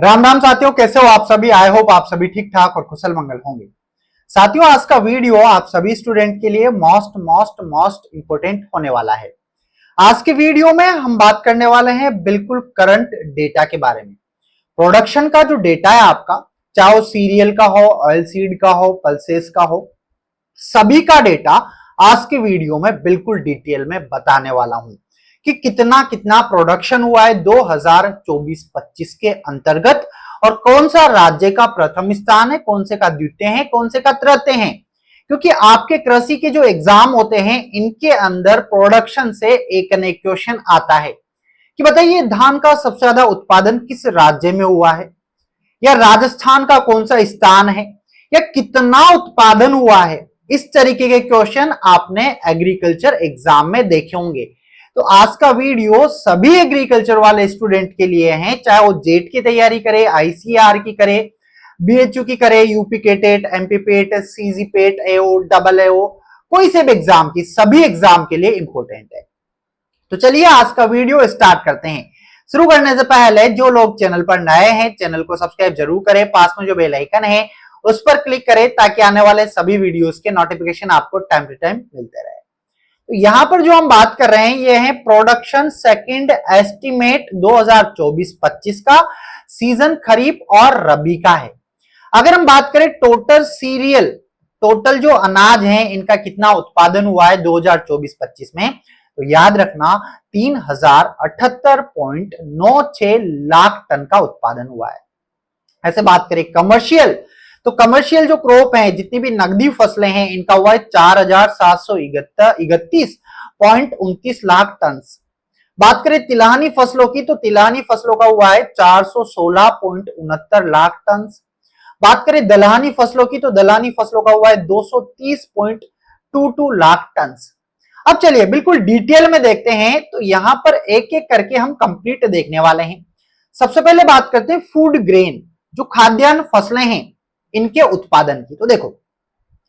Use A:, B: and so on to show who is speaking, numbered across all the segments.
A: राम राम साथियों, कैसे हो आप सभी। आई होप आप सभी ठीक ठाक और कुशल मंगल होंगे। साथियों, आज का वीडियो आप सभी स्टूडेंट के लिए मोस्ट मोस्ट मोस्ट इंपोर्टेंट होने वाला है। आज के वीडियो में हम बात करने वाले हैं बिल्कुल करंट डेटा के बारे में। प्रोडक्शन का जो डेटा है आपका, चाहे वो सीरियल का हो, ऑयल सीड का हो, पल्सेस का हो, सभी का डेटा आज के वीडियो में बिल्कुल डिटेल में बताने वाला हूं कि कितना कितना प्रोडक्शन हुआ है 2024-25 के अंतर्गत और कौन सा राज्य का प्रथम स्थान है, कौन से का द्वितीय है, कौन से का तृतीय है। क्योंकि आपके कृषि के जो एग्जाम होते हैं इनके अंदर प्रोडक्शन से एक न एक क्वेश्चन आता है कि बताइए धान का सबसे ज्यादा उत्पादन किस राज्य में हुआ है, या राजस्थान का कौन सा स्थान है, या कितना उत्पादन हुआ है। इस तरीके के क्वेश्चन आपने एग्रीकल्चर एग्जाम में देखे होंगे। तो आज का वीडियो सभी एग्रीकल्चर वाले स्टूडेंट के लिए है, चाहे वो जेट की तैयारी करे, आईसीआर की करे, बीएचयू की करे, यूपी के टेट, एमपी पेट, सीजी पेट, एओ, डबल एओ, कोई से भी एग्जाम की, सभी एग्जाम के लिए इंपॉर्टेंट है। तो चलिए आज का वीडियो स्टार्ट करते हैं। शुरू करने से पहले जो लोग चैनल पर नए हैं, चैनल को सब्सक्राइब जरूर करें, पास में जो बेल आइकन है उस पर क्लिक करें ताकि आने वाले सभी वीडियोस के नोटिफिकेशन आपको टाइम टू टाइम मिलते रहे। तो यहां पर जो हम बात कर रहे हैं ये है प्रोडक्शन सेकंड एस्टिमेट 2024-25 का, सीजन खरीफ और रबी का है। अगर हम बात करें टोटल सीरियल, टोटल जो अनाज है इनका कितना उत्पादन हुआ है 2024-25 में, तो याद रखना 3078.96 लाख टन का उत्पादन हुआ है। ऐसे बात करें कमर्शियल, तो कमर्शियल जो क्रॉप है, जितनी भी नकदी फसलें हैं, इनका हुआ है 4731.29 लाख टन। बात करें तिलहनी फसलों की, तो तिलहनी फसलों का हुआ है 416.69 लाख टन। बात करें दलहनी फसलों की, तो दलहनी फसलों का हुआ है 230.22 लाख टन। अब चलिए बिल्कुल डिटेल में देखते हैं। तो यहां पर एक एक करके हम कंप्लीट देखने वाले हैं। सबसे पहले बात करते हैं फूड ग्रेन, जो खाद्यान्न फसलें हैं इनके उत्पादन की। तो देखो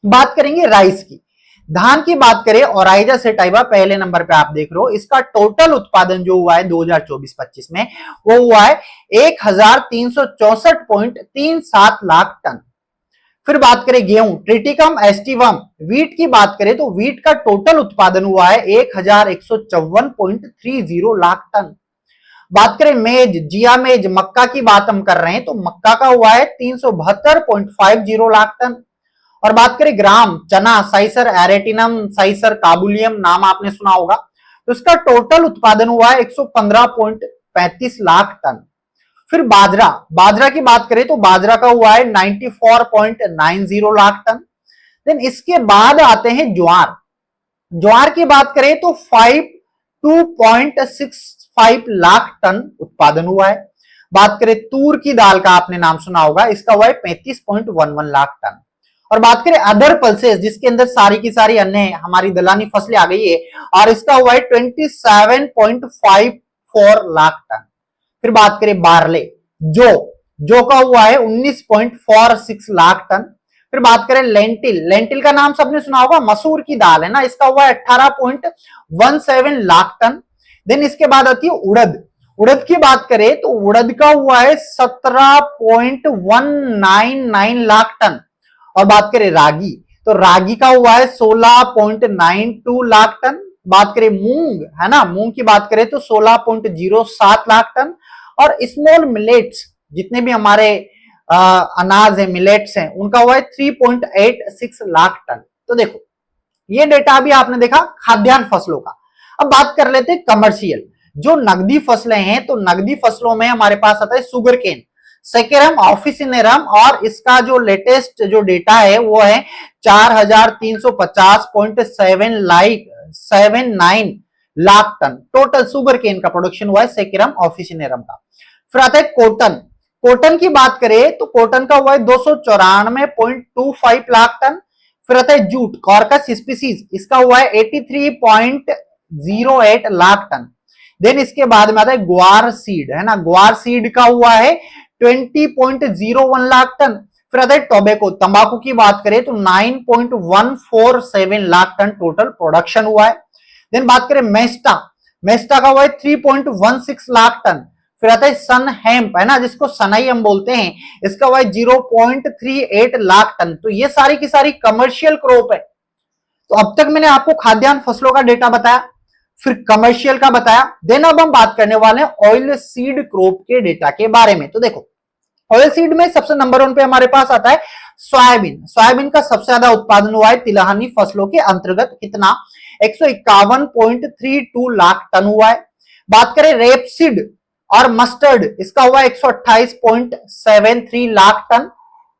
A: बात करेंगे राइस की, धान की बात करें ओराइजा सेटाइवा पहले नंबर पे आप देख रहे हो, इसका टोटल उत्पादन जो हुआ है 2024-25 में वो हुआ है 1364.37 लाख टन। फिर बात करें गेहूं ट्रिटिकम एस्टिवम, वीट की बात करें तो वीट का टोटल उत्पादन हुआ है 1154.30 लाख टन। बात करें मेज, जिया मेज, मक्का की बात हम कर रहे हैं तो मक्का का हुआ है 372.50 लाख टन। और बात करें ग्राम, चना, साइसर एरेटिनम, साइसर काबुलियम, नाम आपने सुना होगा, तो इसका टोटल उत्पादन हुआ है 115.35 लाख टन। फिर बाजरा, बाजरा की बात करें तो बाजरा का हुआ है 94.90 लाख टन। देन इसके बाद आते हैं ज्वार, ज्वार की बात करें तो 52.65 लाख टन उत्पादन हुआ है। बात करें तूर की दाल का, आपने नाम सुना होगा, इसका हुआ है 35.11 लाख टन। और बात करें अदर पल्सेस, जिसके अंदर सारी की सारी अन्य हमारी दलहनी फसलें आ गई है, और इसका हुआ है 27.54 लाख टन। फिर बात करें बार्ले, जो का हुआ है 19.46 लाख टन। फिर बात करें लेंटिल, लेंटिल का नाम सबने सुना होगा, मसूर की दाल है ना, इसका हुआ है 18.17 लाख टन। देन इसके बाद आती है उड़द, उड़द की बात करें तो उड़द का हुआ है 17.199 लाख टन। और बात करें रागी, तो रागी का हुआ है 16.92 लाख टन। बात करें मूंग, है ना, मूंग की बात करें तो 16.07 लाख टन। और स्मॉल मिलेट्स, जितने भी हमारे अनाज है, मिलेट्स हैं, उनका हुआ है 3.86 लाख टन। तो देखो ये डेटा भी आपने देखा खाद्यान्न फसलों का। अब बात कर लेते हैं कमर्शियल, जो नगदी फसलें हैं, तो नगदी फसलों में हमारे पास आता है सुगर केन, सेकेरम ऑफिसिनेरम, और इसका जो लेटेस्ट जो डेटा है वो है 4350.79 lakh ton total sugarcane का प्रोडक्शन हुआ है सेकेरम ऑफिसिनेरम का। फिर आता है कॉटन, कॉटन की बात करें तो कॉटन का हुआ है 294.25 लाख टन। फिर आता है जूट, कॉर्कस स्पीसीज, इसका हुआ है 83.08 लाख टन। देन इसके बाद में आता है ग्वार सीड, है ना, ग्वार सीड का हुआ है 20.01 लाख टन। फिर आता है टोबैको, तंबाकू की बात करें तो 9.147 लाख टन टोटल प्रोडक्शन हुआ है। देन बात करें मेस्टा, मेस्टा का हुआ है 3.16 लाख टन। फिर आता है सन हेम्प, है ना, जिसको सनई हम बोलते हैं, इसका हुआ 0.38 लाख टन। तो ये सारी की सारी कमर्शियल क्रॉप है। तो अब तक मैंने आपको खाद्यान्न फसलों का डेटा बताया, फिर कमर्शियल का बताया, देन अब हम बात करने वाले हैं ऑयल सीड क्रॉप के डेटा के बारे में। तो देखो, ऑयल सीड में सबसे नंबर 1 पे हमारे पास आता है सोयाबीन। सोयाबीन का सबसे ज्यादा उत्पादन हुआ है तिलहनी फसलों के अंतर्गत, कितना, 151.32 लाख टन हुआ है। बात करें रेपसीड और मस्टर्ड, इसका हुआ 128.73 लाख टन।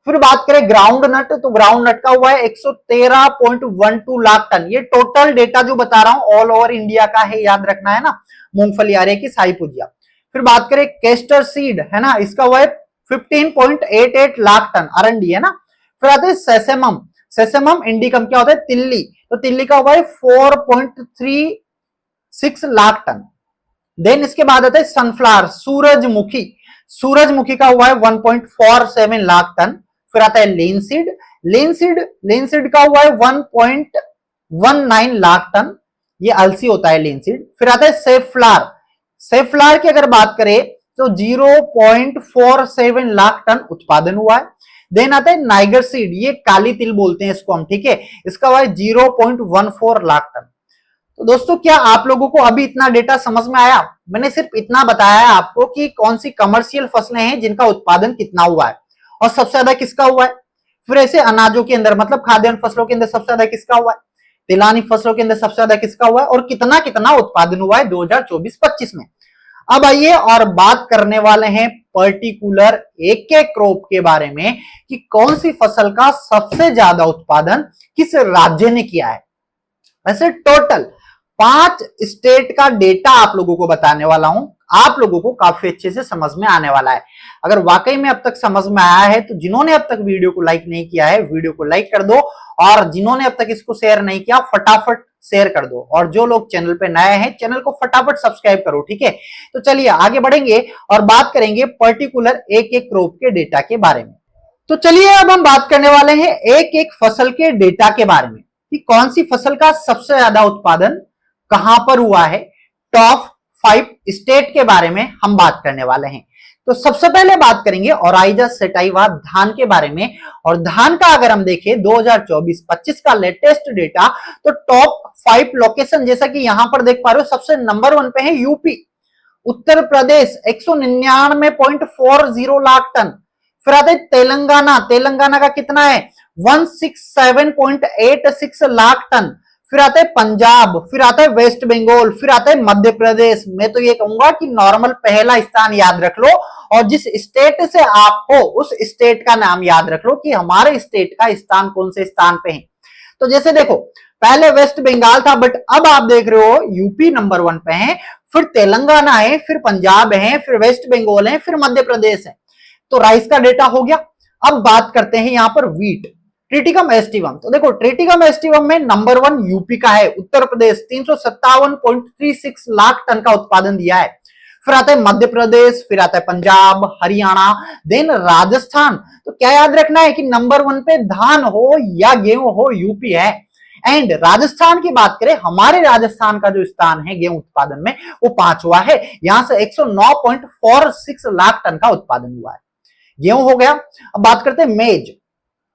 A: फिर बात करें ग्राउंड नट, तो ग्राउंड नट का हुआ है 113.12 लाख टन। ये टोटल डेटा जो बता रहा हूं ऑल ओवर इंडिया का है, याद रखना है ना, मूंगफली आ रही की साई पुजिया। फिर बात करें केस्टर सीड, है ना, इसका हुआ है 15.88 लाख टन, अरंडी है ना। फिर आते हैं सेसेमम, सेसेमम इंडिकम क्या होता है, तिल्ली, तो तिल्ली का हुआ है 4.36 लाख टन। देन इसके बाद आता है सनफ्लावर, सूरजमुखी, सूरजमुखी का हुआ है 1.47 लाख टन। फिर आता है लेनसीड, लेनसीड, लेनसीड का हुआ है 1.19 लाख टन, ये अलसी होता है लेनसीड। फिर आता है सेफ्लार, सेफ्लार की अगर बात करें तो 0.47 लाख टन उत्पादन हुआ है। देन आता है नाइगर सीड, ये काली तिल बोलते हैं इसको हम, ठीक है, इसका हुआ है 0.14 लाख टन। तो दोस्तों, क्या आप लोगों को अभी इतना डेटा समझ में आया? मैंने सिर्फ इतना बताया है आपको कि कौन सी कमर्शियल फसलें हैं जिनका उत्पादन कितना हुआ है और सबसे ज्यादा किसका हुआ है। फिर ऐसे अनाजों के अंदर, मतलब खाद्यान्न फसलों के अंदर सबसे ज्यादा किसका हुआ है, तिलहनी फसलों के अंदर सबसे ज्यादा किसका हुआ है, और कितना कितना उत्पादन हुआ है 2024-25 में। अब आइए और बात करने वाले हैं पर्टिकुलर एक एक क्रॉप के बारे में कि कौन सी फसल का सबसे ज्यादा उत्पादन किस राज्य ने किया है। वैसे टोटल 5 स्टेट का डेटा आप लोगों को बताने वाला हूं, आप लोगों को काफी अच्छे से समझ में आने वाला है। अगर वाकई में अब तक समझ में आया है तो जिन्होंने अब तक वीडियो को लाइक नहीं किया है, वीडियो को लाइक कर दो, और जिन्होंने अब तक इसको शेयर नहीं किया फटाफट शेयर कर दो, और जो लोग चैनल पे नए हैं चैनल को फटाफट सब्सक्राइब करो, ठीक है। तो चलिए आगे बढ़ेंगे और बात करेंगे पर्टिकुलर एक एक क्रॉप के डेटा के बारे में। तो चलिए अब हम बात करने वाले हैं एक एक फसल के डेटा के बारे में कि कौन सी फसल का सबसे ज्यादा उत्पादन कहां पर हुआ है। टॉप 5 स्टेट के बारे में हम बात करने वाले हैं। तो सबसे पहले बात करेंगे ओराइजा सेटाइवा धान के बारे में। और धान का अगर हम देखें 2024-25 का लेटेस्ट डेटा, तो टॉप 5 लोकेशन जैसा कि यहां पर देख पा रहे हो, सबसे नंबर 1 पे है यूपी, उत्तर प्रदेश 199.40 लाख टन। फिर आता है तेलंगाना, तेलंगाना का कितना है 167.86 लाख टन। फिर आता है पंजाब, फिर आता है वेस्ट बंगाल, फिर आता है मध्य प्रदेश। मैं तो ये कहूंगा कि नॉर्मल पहला स्थान याद रख लो, और जिस स्टेट से आप हो उस स्टेट का नाम याद रख लो कि हमारे स्टेट का स्थान कौन से स्थान पे है। तो जैसे देखो, पहले वेस्ट बंगाल था, बट अब आप देख रहे हो यूपी नंबर 1 पे है, फिर तेलंगाना है, फिर पंजाब है, फिर वेस्ट बंगाल है, फिर मध्य प्रदेश है। तो राइस का डेटा हो गया। अब बात करते हैं यहां पर व्हीट, ट्रिटिकम एस्टिवम। तो देखो, ट्रिटिकम एस्टिवम में नंबर 1 यूपी का है, उत्तर प्रदेश 357.36 लाख टन का उत्पादन दिया है। फिर आता है मध्य प्रदेश, फिर आता है पंजाब, हरियाणा, देन राजस्थान। तो क्या याद रखना है कि नंबर 1 पे धान हो या गेहूं हो, यूपी है। एंड राजस्थान की बात करें, हमारे राजस्थान का जो स्थान है गेहूं उत्पादन में, वो 5वां है, यहां से 109.46 लाख टन का उत्पादन हुआ है। गेहूं हो गया। अब बात करते हैं मेज,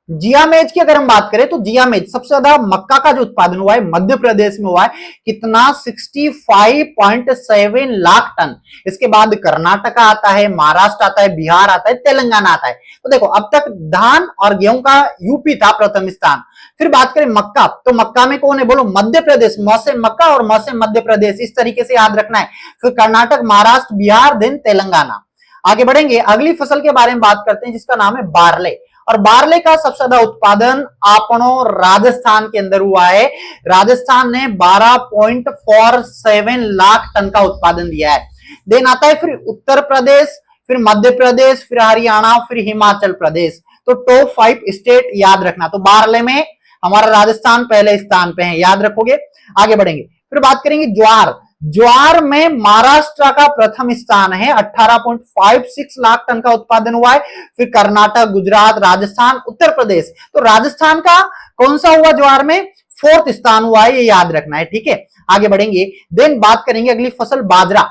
A: जिया मेज की अगर हम बात करें तो जिया मेज सबसे ज्यादा मक्का का जो उत्पादन हुआ है मध्य प्रदेश में हुआ है, कितना 65.7 लाख टन। इसके बाद कर्नाटका आता है, महाराष्ट्र आता है, बिहार आता है, तेलंगाना आता है। तो देखो, अब तक धान और गेहूं का यूपी था प्रथम स्थान। फिर बात करें मक्का, तो मक्का में कौन है बोलो, मध्य प्रदेश, मौसम मक्का और मौसम मध्य प्रदेश, इस तरीके से याद रखना है। फिर कर्नाटक, महाराष्ट्र, बिहार, देन तेलंगाना। आगे बढ़ेंगे, अगली फसल के बारे में बात करते हैं जिसका नाम है बार्ले। और बार्ले का सबसे ज्यादा उत्पादन आपनो राजस्थान के अंदर हुआ है। राजस्थान ने 12.47 लाख टन का उत्पादन दिया है। देन आता है फिर उत्तर प्रदेश, फिर मध्य प्रदेश, फिर हरियाणा, फिर हिमाचल प्रदेश। तो टॉप 5 स्टेट याद रखना। तो बार्ले में हमारा राजस्थान पहले स्थान पे है, याद रखोगे। आगे बढ़ेंगे, फिर बात करेंगे ज्वार। ज्वार में महाराष्ट्र का प्रथम स्थान है, 18.56 लाख टन का उत्पादन हुआ है। फिर कर्नाटक, गुजरात, राजस्थान, उत्तर प्रदेश। तो राजस्थान का कौन सा हुआ ज्वार में, 4th स्थान हुआ है, ये याद रखना है, ठीक है। आगे बढ़ेंगे, देन बात करेंगे अगली फसल बाजरा।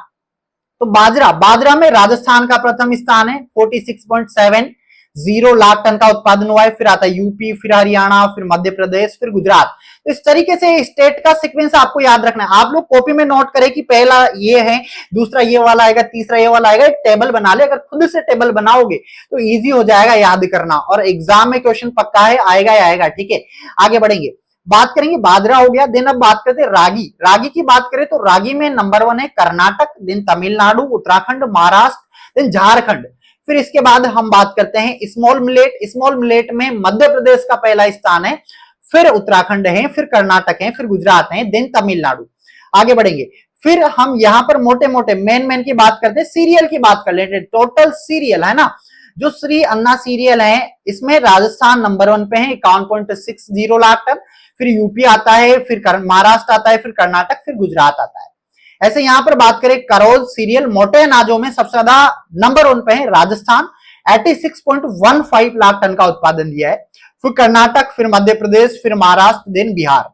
A: तो बाजरा, बाजरा में राजस्थान का प्रथम स्थान है, 46.70 लाख टन का उत्पादन हुआ है। फिर आता है यूपी, फिर हरियाणा, फिर मध्य प्रदेश, फिर गुजरात। तो इस तरीके से स्टेट का सीक्वेंस आपको याद रखना है। आप लोग कॉपी में नोट करें कि पहला ये है, दूसरा ये वाला आएगा, तीसरा ये वाला आएगा, एक टेबल बना ले। अगर खुद से टेबल बनाओगे तो इजी हो जाएगा याद करना, और एग्जाम में क्वेश्चन पक्का है, आएगा ही आएगा। ठीक है, आगे बढ़ेंगे, बात करेंगे, बाजरा हो गया। देन अब बात करते हैं रागी। रागी की बात करें तो रागी में नंबर 1 है कर्नाटक, देन तमिलनाडु, उत्तराखंड, महाराष्ट्र, देन झारखंड। फिर इसके बाद हम बात करते हैं स्मॉल मिलेट। स्मॉल मिलेट में मध्य प्रदेश का पहला स्थान है, फिर उत्तराखंड है, फिर कर्नाटक है, फिर गुजरात है, देन तमिलनाडु। आगे बढ़ेंगे, फिर हम यहां पर मोटे मोटे मेन की बात करते हैं, सीरियल की बात कर लेते हैं। टोटल सीरियल है ना, जो श्री अन्ना सीरियल है, इसमें राजस्थान नंबर 1 पे है 51.60 लाख टन। फिर यूपी आता है, फिर महाराष्ट्र आता है, फिर कर्नाटक, फिर गुजरात आता है। ऐसे यहां पर बात करें करोल सीरियल मोटे अनाजों में सबसे ज्यादा नंबर 1 पे है राजस्थान, 86.15 लाख टन का उत्पादन दिया है। फिर कर्नाटक, फिर मध्य प्रदेश, फिर महाराष्ट्र, देन बिहार।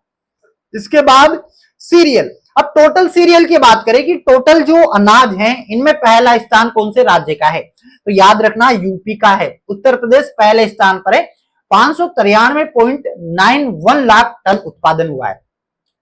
A: इसके बाद सीरियल, अब टोटल सीरियल की बात करें कि टोटल जो अनाज है इनमें पहला स्थान कौन से राज्य का है, तो याद रखना यूपी का है। उत्तर प्रदेश पहले स्थान पर है, 593.91 लाख टन उत्पादन हुआ है।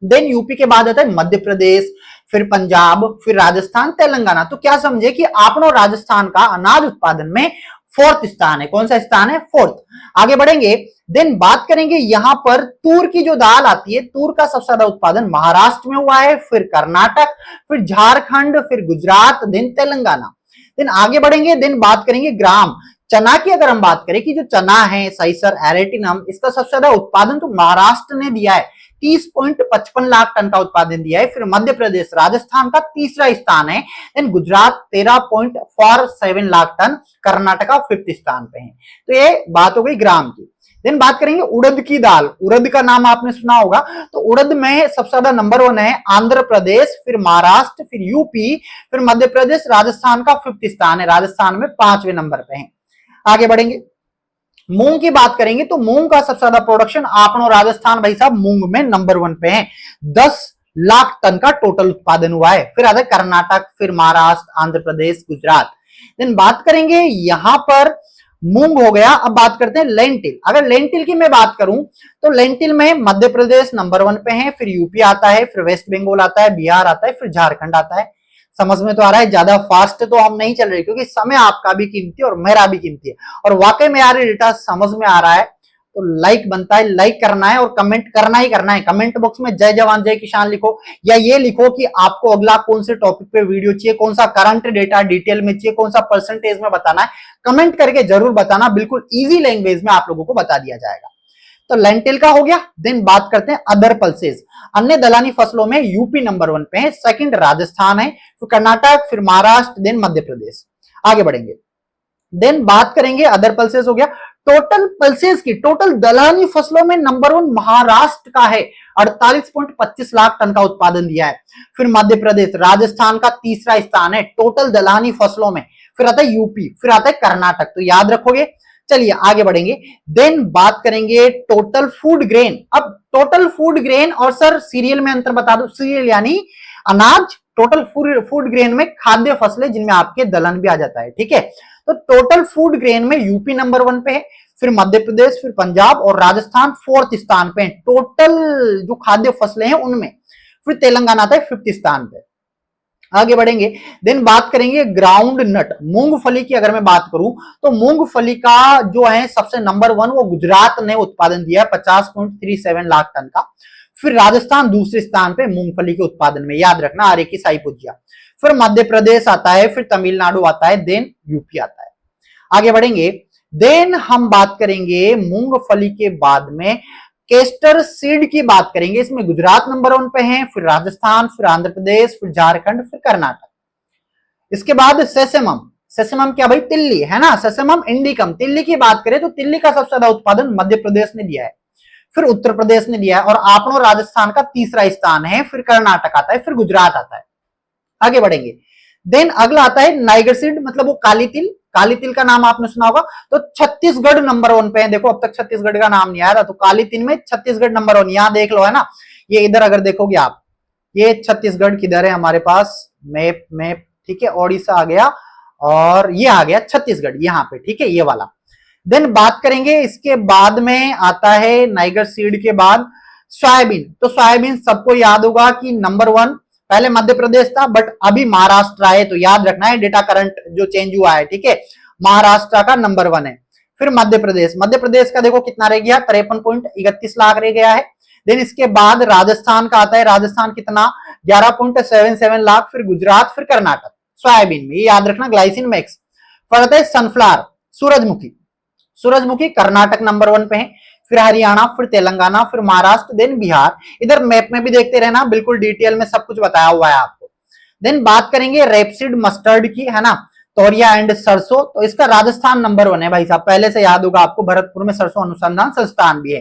A: देन यूपी के बाद आता है मध्य प्रदेश, फिर पंजाब, फिर राजस्थान, तेलंगाना। तो क्या समझे कि आपनो राजस्थान का अनाज उत्पादन में 4th स्थान है। कौन सा स्थान है? 4th। आगे बढ़ेंगे, देन बात करेंगे यहां पर तूर की जो दाल आती है, तूर का सबसे ज्यादा उत्पादन महाराष्ट्र में हुआ है, फिर कर्नाटक, फिर झारखंड, फिर गुजरात, देन तेलंगाना। देन आगे बढ़ेंगे, देन बात करेंगे ग्राम। चना की अगर हम बात करें कि जो चना है साइसर एरेटिनम, इसका सबसे ज्यादा उत्पादन तो महाराष्ट्र ने दिया है, 30.55 लाख टन का उत्पादन दिया है। फिर मध्य प्रदेश, राजस्थान का तीसरा स्थान है। Then Gujarat 13.47 lakh ton, Karnataka 5th स्थान पे है। तो ये बात हो गई ग्राम की। देन बात करेंगे उड़द की दाल। उड़द का नाम आपने सुना होगा, तो उड़द में सबसे ज्यादा नंबर 1 है आंध्र प्रदेश, फिर महाराष्ट्र, फिर यूपी, फिर मध्य प्रदेश, राजस्थान का 5th स्थान है, राजस्थान में 5वें नंबर पे है। आगे बढ़ेंगे, मूंग की बात करेंगे तो मूंग का सबसे ज्यादा प्रोडक्शन आपनो राजस्थान भाई साहब मूंग में नंबर 1 पे है, 10 लाख टन का टोटल उत्पादन हुआ है। फिर आता है कर्नाटक, फिर महाराष्ट्र, आंध्र प्रदेश, गुजरात। देन बात करेंगे यहां पर मूंग हो गया। अब बात करते हैं लेंटिल। अगर लेंटिल की मैं बात करूं तो लेंटिल में मध्य प्रदेश नंबर 1 पे है, फिर यूपी आता है, फिर वेस्ट बंगाल आता है, बिहार आता है, फिर झारखंड आता है। समझ में तो आ रहा है? ज्यादा फास्ट तो हम नहीं चल रहे, क्योंकि समय आपका भी कीमती और मेरा भी कीमती है, और वाकई में यार डेटा समझ में आ रहा है तो लाइक बनता है, लाइक करना है और कमेंट करना ही करना है। कमेंट बॉक्स में जय जवान जय किसान लिखो, या ये लिखो कि आपको अगला कौन से टॉपिक पे वीडियो चाहिए, कौन सा करंट डेटा डिटेल में चाहिए, कौन सा परसेंटेज में बताना है, कमेंट करके जरूर बताना। बिल्कुल इजी लैंग्वेज में आप लोगों को बता दिया जाएगा। तो लेंटिल का हो गया। देन बात करते हैं अदर पल्सेस। अन्य दलहनी फसलों में यूपी नंबर 1 पे है, सेकंड राजस्थान है, फिर कर्नाटक, फिर महाराष्ट्र, देन मध्य प्रदेश। आगे बढ़ेंगे, देन बात करेंगे अदर पल्सेस हो गया। टोटल पल्सेस की, टोटल दलहनी फसलों में नंबर 1 महाराष्ट्र का है, 48.25 लाख टन का उत्पादन दिया है। फिर मध्य प्रदेश, राजस्थान का तीसरा स्थान है टोटल दलहनी फसलों में। फिर आता है यूपी, फिर आता है कर्नाटक। तो याद रखोगे। चलिए आगे बढ़ेंगे, देन बात करेंगे टोटल फूड ग्रेन। अब टोटल फूड ग्रेन और सर सीरियल में अंतर बता दो। सीरियल यानी अनाज, टोटल फूड ग्रेन में खाद्य फसलें जिनमें आपके दलहन भी आ जाता है। ठीक है, तो टोटल फूड ग्रेन में यूपी नंबर 1 पे है, फिर मध्य प्रदेश, फिर पंजाब और राजस्थान 4th स्थान पे है टोटल जो खाद्य फसलें हैं उनमें। फिर तेलंगाना आता है 5th स्थान पे। आगे बढ़ेंगे, देन बात करेंगे ग्राउंड नट, मूंगफली की अगर मैं बात करूं तो मूंगफली का जो है सबसे नंबर 1 वो गुजरात ने उत्पादन दिया है, 50.37 लाख टन का। फिर राजस्थान दूसरे स्थान पे मूंगफली के उत्पादन में, याद रखना आरे की साई पुजिया। फिर मध्य प्रदेश आता है, फिर तमिलनाडु आता है, देन यूपी आता है। आगे बढ़ेंगे, देन हम बात करेंगे मूंगफली के बाद में केस्टर सीड की बात करेंगे। इसमें गुजरात नंबर 1 पे है, फिर राजस्थान, फिर आंध्र प्रदेश, फिर झारखंड, फिर कर्नाटक। इसके बाद सेसेमम। सेसेमम क्या भाई? तिल्ली है ना, सेसेमम इंडिकम। तिल्ली की बात करें तो तिल्ली का सबसे ज्यादा उत्पादन मध्य प्रदेश ने दिया है, फिर उत्तर प्रदेश ने दिया है, और आपनो राजस्थान का तीसरा स्थान है, फिर कर्नाटक आता है, फिर गुजरात आता है। आगे बढ़ेंगे, देन अगला आता है नाइगर सीड, मतलब वो काली तिल। काली तिल का नाम आपने सुना होगा। तो छत्तीसगढ़ नंबर 1 पे है। देखो अब तक छत्तीसगढ़ का नाम नहीं आया था, तो काली तिल में छत्तीसगढ़ नंबर 1। यहां देख लो, है ना, ये इधर अगर देखोगे आप, ये छत्तीसगढ़ किधर है हमारे पास, मैप। ठीक है, ओडिशा आ गया और ये आ गया छत्तीसगढ़ यहाँ पे, ठीक है, ये वाला। देन बात करेंगे इसके बाद में आता है नाइगर सीड के बाद सोयाबीन। तो सोयाबीन सबको याद होगा कि नंबर 1 पहले मध्य प्रदेश था बट अभी महाराष्ट्र है, तो याद रखना है डेटा करंट जो चेंज हुआ है, ठीक है, महाराष्ट्र का नंबर 1 है। फिर मध्य प्रदेश का देखो कितना रह गया, 53.31 लाख रह गया है। देन इसके बाद राजस्थान का आता है, राजस्थान कितना 11.77 लाख। फिर गुजरात, फिर कर्नाटक सोयाबीन में, ये याद रखना ग्लाइसिन मैक्स। फिर आता है सनफ्लावर, सूरजमुखी कर्नाटक नंबर 1 पे है। फिर हरियाणा, फिर तेलंगाना, फिर महाराष्ट्र, देन बिहार। इधर मैप में भी देखते रहना, बिल्कुल डिटेल में सब कुछ बताया हुआ है आपको। देन बात करेंगे रेपसीड मस्टर्ड की, है ना, तोरिया एंड सरसों। तो इसका राजस्थान नंबर 1 है भाई साहब, पहले से याद होगा आपको, भरतपुर में सरसों अनुसंधान संस्थान भी है।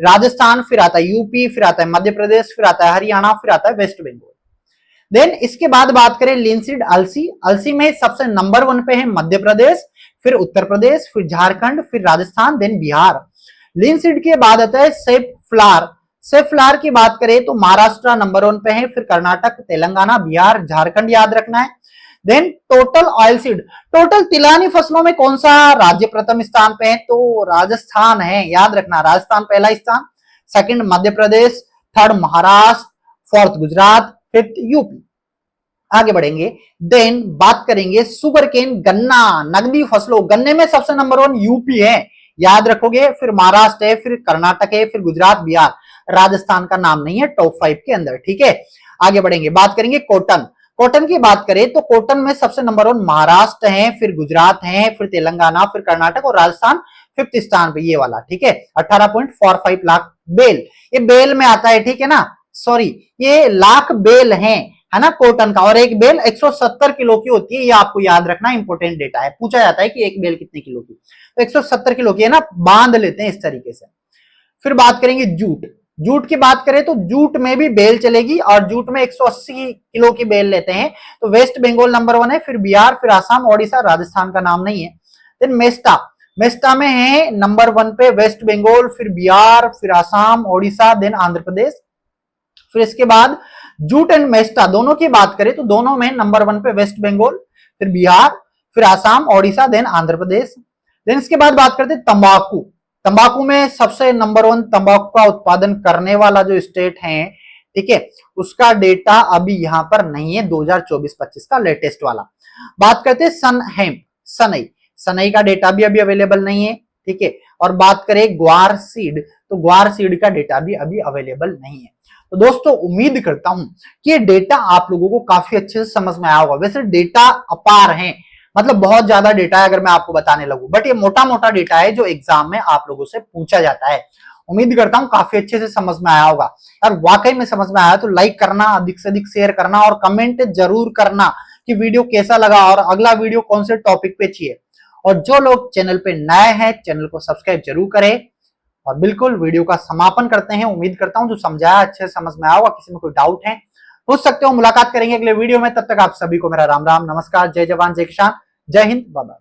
A: राजस्थान, फिर आता है यूपी, फिर आता है मध्य प्रदेश, फिर आता है हरियाणा, फिर आता है वेस्ट बंगाल। देन इसके बाद बात करें लिनसीड अलसी में सबसे नंबर 1 पे है मध्य प्रदेश, फिर उत्तर प्रदेश, फिर झारखंड, फिर राजस्थान, देन बिहार। लिनसीड के बाद आता है सेफ फ्लावर की बात करें तो महाराष्ट्र नंबर 1 पे है, फिर कर्नाटक, तेलंगाना, बिहार, झारखंड याद रखना है। Then total oil seed, total तिलानी फसलों में कौन सा राज्य प्रथम स्थान पे है, तो राजस्थान है, याद रखना, राजस्थान पहला स्थान, second Madhya Pradesh, third Maharashtra, fourth Gujarat, fifth UP. आगे बढ़ेंगे। देन बात करेंगे सुगर केन, गन्ना, नकदी फसलों, गन्ने में सबसे नंबर 1 यूपी है, याद रखोगे। फिर महाराष्ट्र है, फिर कर्नाटक है, फिर गुजरात, बिहार। राजस्थान का नाम नहीं है टॉप 5 के अंदर, ठीक है। आगे बढ़ेंगे, बात करेंगे कॉटन की बात करें तो कॉटन में सबसे नंबर 1 महाराष्ट्र है, फिर गुजरात है, फिर तेलंगाना, फिर कर्नाटक और राजस्थान 5th स्थान पे, ये वाला, ठीक है। 18.45 लाख बेल, ये बेल में आता है, ठीक है ना, सॉरी ये लाख बेल है ना कॉटन का, और एक बेल 170 किलो की होती है, ये आपको याद रखना, इंपोर्टेंट डेटा है, पूछा जाता है कि एक बेल कितने किलो की, तो 170 किलो की है ना, बांध लेते हैं इस तरीके से। फिर बात करेंगे जूट की बात करें तो जूट में भी बेल चलेगी, और जूट में 180 किलो की बेल लेते हैं, तो वेस्ट बंगाल नंबर 1 है, फिर बिहार, फिर आसाम, ओडिशा, राजस्थान का नाम नहीं है। देन मेस्टा में है नंबर 1 पे वेस्ट बंगाल, फिर बिहार, फिर आसाम, ओडिशा, देन आंध्र प्रदेश। फिर इसके बाद जूट एंड मेस्टा दोनों की बात करें तो दोनों में नंबर 1 पे वेस्ट बंगाल, फिर बिहार, फिर आसाम, ओडिशा, देन आंध्र प्रदेश। देन इसके बाद बात करते हैं तंबाकू में सबसे नंबर 1 तंबाकू का उत्पादन करने वाला जो स्टेट है, ठीक है, उसका डेटा अभी यहां पर नहीं है, 2024-25 का लेटेस्ट वाला। बात करते हैं सनई का डेटा भी अभी अवेलेबल नहीं है, ठीक है। और बात करें ग्वार सीड, तो ग्वार सीड का डेटा भी अभी अवेलेबल नहीं है। तो दोस्तों उम्मीद करता हूं कि ये डेटा आप लोगों को काफी अच्छे से समझ में आया होगा। वैसे डेटा अपार है, मतलब बहुत ज्यादा डेटा है अगर मैं आपको बताने लगूं, बट ये मोटा मोटा डेटा है जो एग्जाम में आप लोगों से पूछा जाता है। उम्मीद करता हूं काफी अच्छे से समझ में आया होगा। और वाकई में समझ में आया तो लाइक करना, अधिक से अधिक शेयर करना और कमेंट जरूर करना कि वीडियो कैसा लगा और अगला वीडियो कौन से टॉपिक पे चाहिए। और जो लोग चैनल पे नए हैं चैनल को सब्सक्राइब जरूर करें। और बिल्कुल वीडियो का समापन करते हैं। उम्मीद करता हूं जो समझाया अच्छे से समझ में आया होगा। किसी में कोई डाउट है पूछ सकते हो। मुलाकात करेंगे अगले वीडियो में, तब तक आप सभी को मेरा राम राम, नमस्कार, जय जवान जय किसान, जय हिंद, बाय बाय।